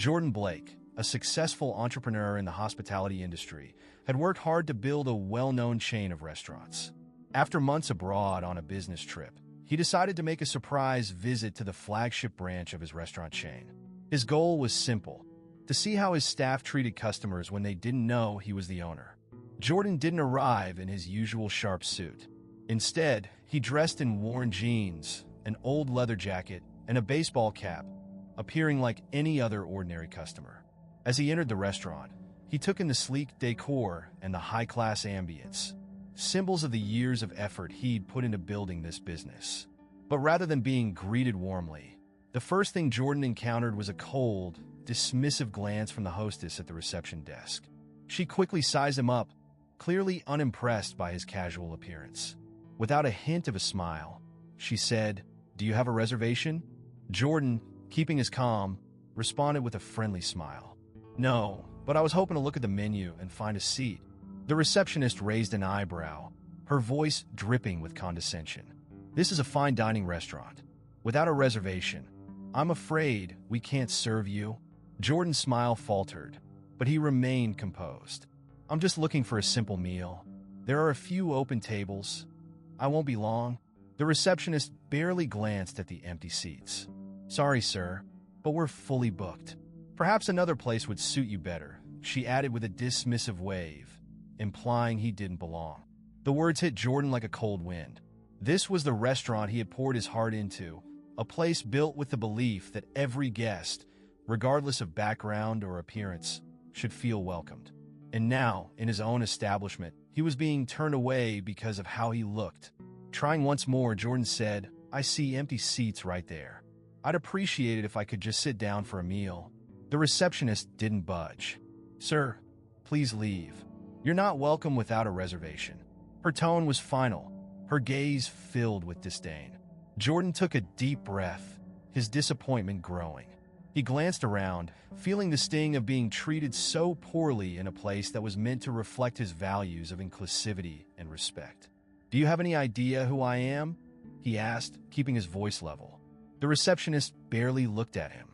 Jordan Blake, a successful entrepreneur in the hospitality industry, had worked hard to build a well-known chain of restaurants. After months abroad on a business trip, he decided to make a surprise visit to the flagship branch of his restaurant chain. His goal was simple: to see how his staff treated customers when they didn't know he was the owner. Jordan didn't arrive in his usual sharp suit. Instead, he dressed in worn jeans, an old leather jacket, and a baseball cap, appearing like any other ordinary customer. As he entered the restaurant, he took in the sleek decor and the high-class ambience, symbols of the years of effort he'd put into building this business. But rather than being greeted warmly, the first thing Jordan encountered was a cold, dismissive glance from the hostess at the reception desk. She quickly sized him up, clearly unimpressed by his casual appearance. Without a hint of a smile, she said, "Do you have a reservation?" Jordan, keeping his calm, responded with a friendly smile. "No, but I was hoping to look at the menu and find a seat." The receptionist raised an eyebrow, her voice dripping with condescension. "This is a fine dining restaurant. Without a reservation, I'm afraid we can't serve you." Jordan's smile faltered, but he remained composed. "I'm just looking for a simple meal. There are a few open tables. I won't be long." The receptionist barely glanced at the empty seats. "Sorry, sir, but we're fully booked. Perhaps another place would suit you better," she added with a dismissive wave, implying he didn't belong. The words hit Jordan like a cold wind. This was the restaurant he had poured his heart into, a place built with the belief that every guest, regardless of background or appearance, should feel welcomed. And now, in his own establishment, he was being turned away because of how he looked. Trying once more, Jordan said, "I see empty seats right there. I'd appreciate it if I could just sit down for a meal." The receptionist didn't budge. "Sir, please leave. You're not welcome without a reservation." Her tone was final, her gaze filled with disdain. Jordan took a deep breath, his disappointment growing. He glanced around, feeling the sting of being treated so poorly in a place that was meant to reflect his values of inclusivity and respect. "Do you have any idea who I am?" he asked, keeping his voice level. The receptionist barely looked at him.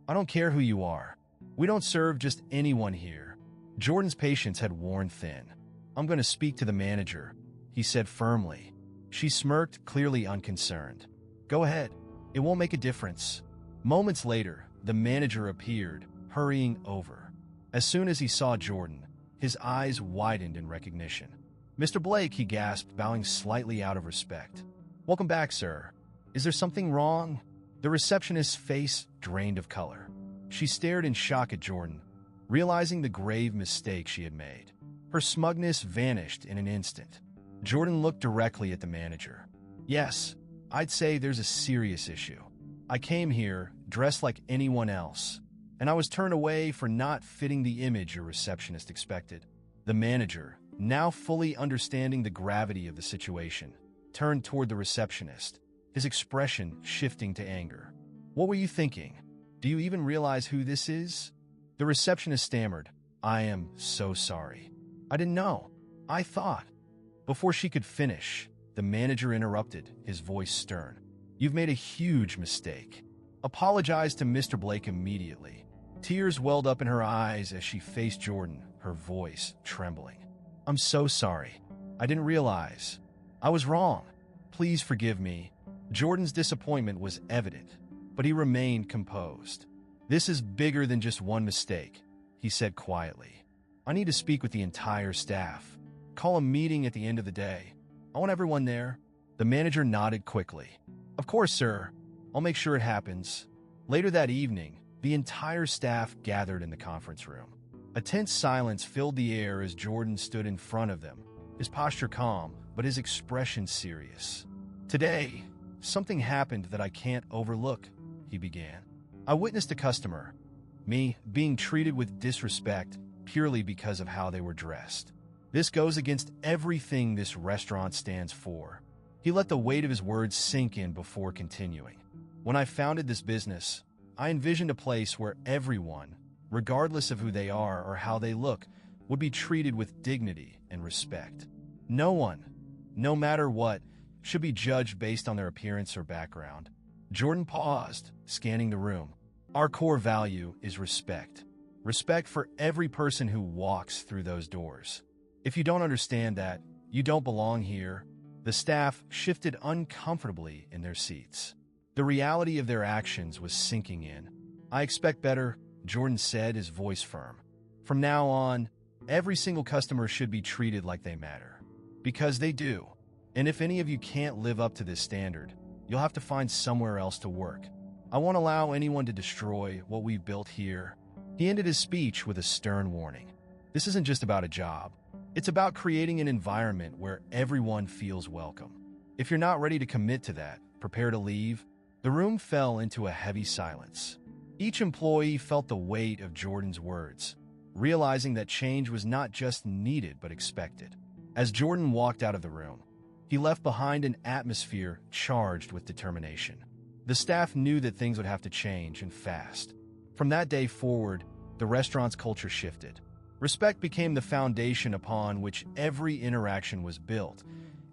"I don't care who you are. We don't serve just anyone here." Jordan's patience had worn thin. "I'm going to speak to the manager," he said firmly. She smirked, clearly unconcerned. "Go ahead. It won't make a difference." Moments later, the manager appeared, hurrying over. As soon as he saw Jordan, his eyes widened in recognition. "Mr. Blake," he gasped, bowing slightly out of respect. "Welcome back, sir. Is there something wrong?" The receptionist's face drained of color. She stared in shock at Jordan, realizing the grave mistake she had made. Her smugness vanished in an instant. Jordan looked directly at the manager. "Yes, I'd say there's a serious issue. I came here dressed like anyone else, and I was turned away for not fitting the image your receptionist expected." The manager, now fully understanding the gravity of the situation, turned toward the receptionist, his expression shifting to anger. "What were you thinking? Do you even realize who this is?" The receptionist stammered, "I am so sorry. I didn't know. I thought—" Before she could finish, the manager interrupted, his voice stern. "You've made a huge mistake. Apologize to Mr. Blake immediately." Tears welled up in her eyes as she faced Jordan, her voice trembling. "I'm so sorry. I didn't realize. I was wrong. Please forgive me." Jordan's disappointment was evident, but he remained composed. "This is bigger than just one mistake," he said quietly. "I need to speak with the entire staff. Call a meeting at the end of the day. I want everyone there." The manager nodded quickly. "Of course, sir. I'll make sure it happens." Later that evening, the entire staff gathered in the conference room. A tense silence filled the air as Jordan stood in front of them, his posture calm, but his expression serious. "Today, something happened that I can't overlook," he began. "I witnessed a customer, me, being treated with disrespect purely because of how they were dressed. This goes against everything this restaurant stands for." He let the weight of his words sink in before continuing. "When I founded this business, I envisioned a place where everyone, regardless of who they are or how they look, would be treated with dignity and respect. No one, no matter what, should be judged based on their appearance or background." Jordan paused, scanning the room. Our core value is respect. Respect for every person who walks through those doors. If you don't understand that, you don't belong here. The staff shifted uncomfortably in their seats. The reality of their actions was sinking in. I expect better, Jordan said, his voice firm. From now on, every single customer should be treated like they matter. Because they do. And if any of you can't live up to this standard, you'll have to find somewhere else to work. I won't allow anyone to destroy what we've built here. He ended his speech with a stern warning. This isn't just about a job. It's about creating an environment where everyone feels welcome. If you're not ready to commit to that, prepare to leave. The room fell into a heavy silence. Each employee felt the weight of Jordan's words, realizing that change was not just needed but expected. As Jordan walked out of the room, he left behind an atmosphere charged with determination. The staff knew that things would have to change, and fast. From that day forward, the restaurant's culture shifted. Respect became the foundation upon which every interaction was built,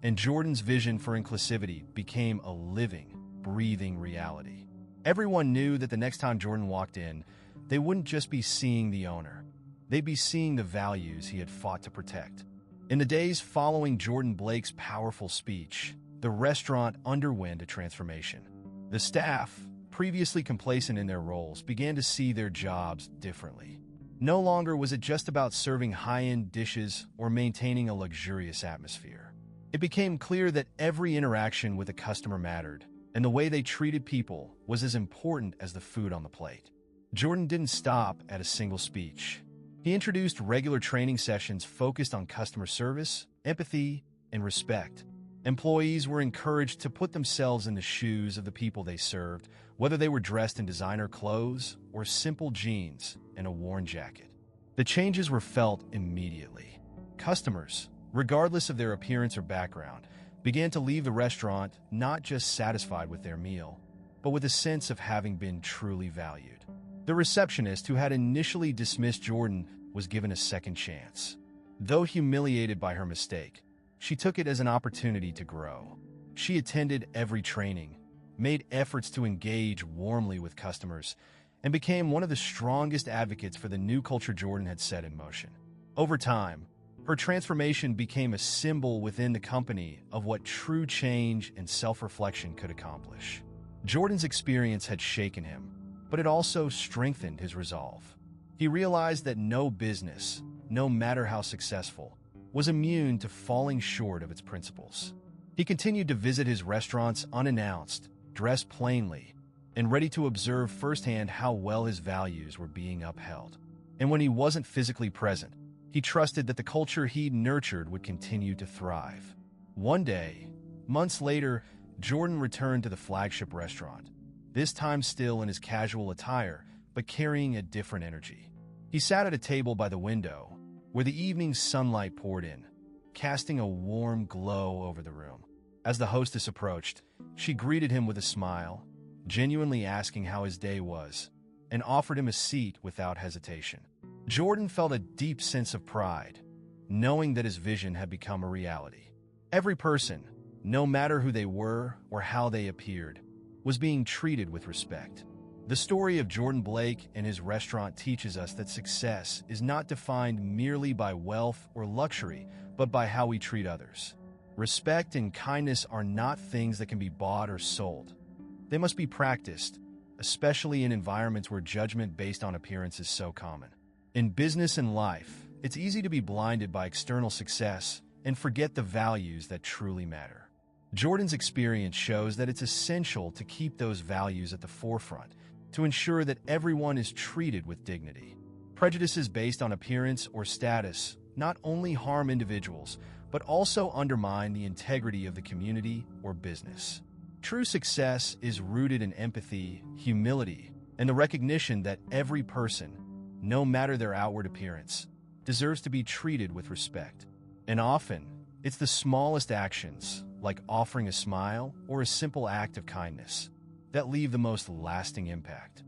and Jordan's vision for inclusivity became a living, breathing reality. Everyone knew that the next time Jordan walked in, they wouldn't just be seeing the owner. They'd be seeing the values he had fought to protect. In the days following Jordan Blake's powerful speech, the restaurant underwent a transformation. The staff, previously complacent in their roles, began to see their jobs differently. No longer was it just about serving high-end dishes or maintaining a luxurious atmosphere. It became clear that every interaction with a customer mattered, and the way they treated people was as important as the food on the plate. Jordan didn't stop at a single speech. He introduced regular training sessions focused on customer service, empathy, and respect. Employees were encouraged to put themselves in the shoes of the people they served, whether they were dressed in designer clothes or simple jeans and a worn jacket. The changes were felt immediately. Customers, regardless of their appearance or background, began to leave the restaurant not just satisfied with their meal, but with a sense of having been truly valued. The receptionist who had initially dismissed Jordan was given a second chance. Though humiliated by her mistake, she took it as an opportunity to grow. She attended every training, made efforts to engage warmly with customers, and became one of the strongest advocates for the new culture Jordan had set in motion. Over time, her transformation became a symbol within the company of what true change and self-reflection could accomplish. Jordan's experience had shaken him, but it also strengthened his resolve. He realized that no business, no matter how successful, was immune to falling short of its principles. He continued to visit his restaurants unannounced, dressed plainly, and ready to observe firsthand how well his values were being upheld. And when he wasn't physically present, he trusted that the culture he'd nurtured would continue to thrive. One day, months later, Jordan returned to the flagship restaurant, this time still in his casual attire, but carrying a different energy. He sat at a table by the window, where the evening sunlight poured in, casting a warm glow over the room. As the hostess approached, she greeted him with a smile, genuinely asking how his day was, and offered him a seat without hesitation. Jordan felt a deep sense of pride, knowing that his vision had become a reality. Every person, no matter who they were or how they appeared, was being treated with respect. The story of Jordan Blake and his restaurant teaches us that success is not defined merely by wealth or luxury, but by how we treat others. Respect and kindness are not things that can be bought or sold. They must be practiced, especially in environments where judgment based on appearance is so common. In business and life, it's easy to be blinded by external success and forget the values that truly matter. Jordan's experience shows that it's essential to keep those values at the forefront, to ensure that everyone is treated with dignity. Prejudices based on appearance or status not only harm individuals, but also undermine the integrity of the community or business. True success is rooted in empathy, humility, and the recognition that every person, no matter their outward appearance, deserves to be treated with respect. And often, it's the smallest actions, like offering a smile or a simple act of kindness, that leave the most lasting impact.